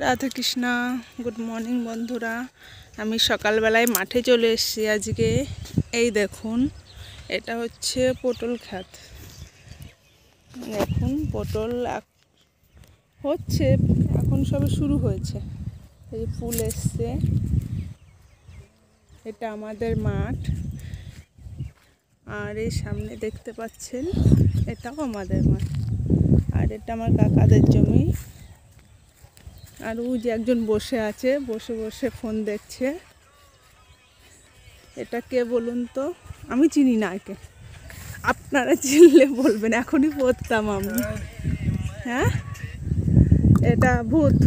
Radha Krishna. Good morning বন্ধুরা, আমি সকালবেলায় মাঠে চলে এসেছি আজকে। এই দেখুন, এটা হচ্ছে পটল ক্ষেত। দেখুন পটল হচ্ছে, এখন সবে শুরু হয়েছে। এই ফুল এসছে। এটা আমাদের মাঠ, আর এই সামনে দেখতে পাচ্ছেন এটাও আমাদের মাঠ, আর এটা আমার কাকাদের জমি। আর ও যে একজন বসে আছে, বসে বসে ফোন দেখছে। এটা কে বলুন তো? আমি চিনি না একে, আপনারা চিনলে বলবেন, এখনই পড়তাম আমি। হ্যাঁ, এটা ভূত।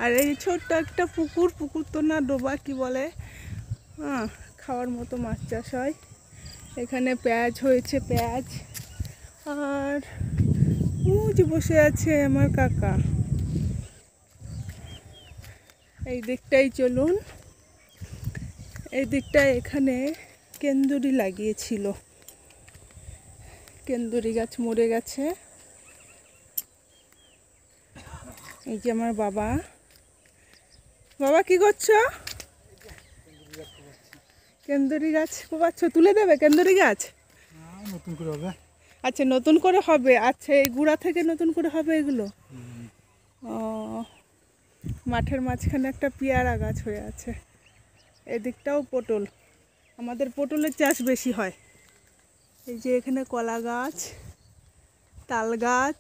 আর এই ছোট্ট একটা পুকুর তো না, ডোবা কি বলে, হ্যাঁ, খাওয়ার মতো মাছ চাষ হয় এখানে। পেঁয়াজ হয়েছে, পেঁয়াজ। আর ও যে বসে আছে আমার কাকা। এই দিকটাই চলুন, এই দিকটায় এখানে কেন্দুরি লাগিয়েছিল। কেন্দুরি গাছ মরে গেছে। এই যে আমার বাবা। বাবা কি করছো? কেন্দুরি গাছ কোবাচ্ছ? তুলে দেবে কেন্দুরি গাছ? নতুন করে হবে। আচ্ছা, নতুন করে হবে। আচ্ছা, এই গুঁড়া থেকে নতুন করে হবে এগুলো। ও, মাঠের মাঝখানে একটা পেয়ারা গাছ হয়ে আছে। এদিকটাও পটল। আমাদের পটলের চাষ বেশি হয়। এই যে এখানে কলা গাছ, তাল গাছ,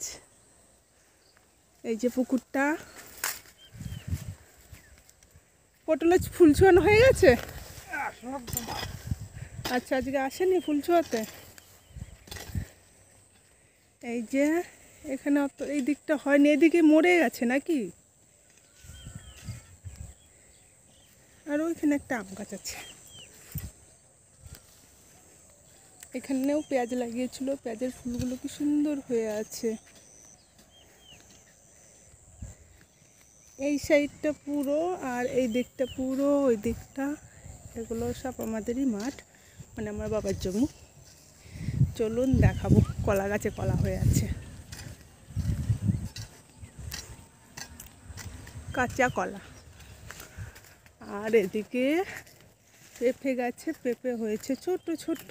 এই যে পুকুরটা। পটলের ফুল ছোঁয়ানো হয়ে গেছে? আচ্ছা, আজকে আসেনি ফুল ছোঁয়াতে? এই যে এখানে অত এই দিকটা হয়নি, এদিকে মরে গেছে নাকি? আর ওইখানে একটা আম গাছ আছে। এখানেও পেঁয়াজ লাগিয়েছিল, পেঁয়াজের ফুলগুলো কি সুন্দর হয়ে আছে। এই সাইডটা পুরো, আর এই দিকটা পুরো, ওই দিকটা, এগুলো সব আমাদেরই মাঠ, মানে আমার বাবার জমি। চলুন দেখাবো। কলা গাছে কলা হয়ে আছে, কাঁচা কলা। আর এদিকে পেঁপে গাছে পেঁপে হয়েছে, ছোট ছোট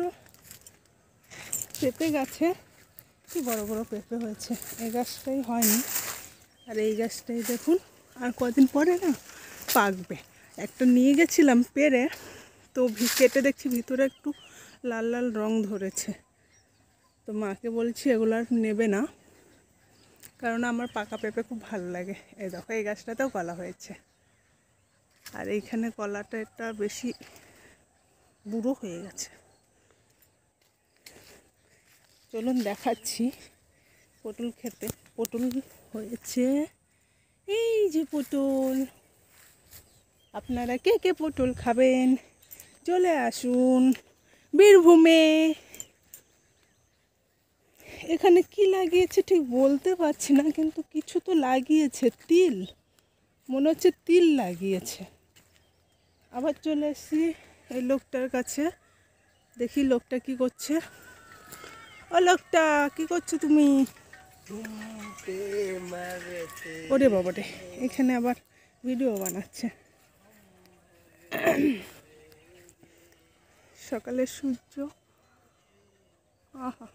পেঁপে গাছে কি বড় বড় পেঁপে হয়েছে। এই গাছটাই হয়নি, আর এই গাছটাই দেখুন, আর কদিন পরে না পাকবে। একটা নিয়ে গেছিলাম পেরে, তো কেটে দেখছি ভিতরে একটু লাল লাল রং ধরেছে। তো মাকে বলছি এগুলো আর নেবে না, কারণ আমার পাকা পেঁপে খুব ভালো লাগে। এই দেখো, এই গাছটাতেও কলা হয়েছে। আর এইখানে কলাটা একটা বেশি বুড়ো হয়ে গেছে। চলুন দেখাচ্ছি পটল খেতে। পটল হয়েছে, এই যে পটল। আপনারা কে কে পটল খাবেন চলে আসুন বীরভূমে। এখানে কি লাগিয়েছে ঠিক বলতে পারছি না, কিন্তু কিছু তো লাগিয়েছে। তিল, মনে হচ্ছে তিল লাগিয়েছে। আবার চলে এসেছি এই লোকটার কাছে, দেখি লোকটা কি করছে। ও লোকটা, কি করছো তুমি? ওরে বাবা রে, এখানে আবার ভিডিও বানাচ্ছে। সকালের সূর্য, আহা।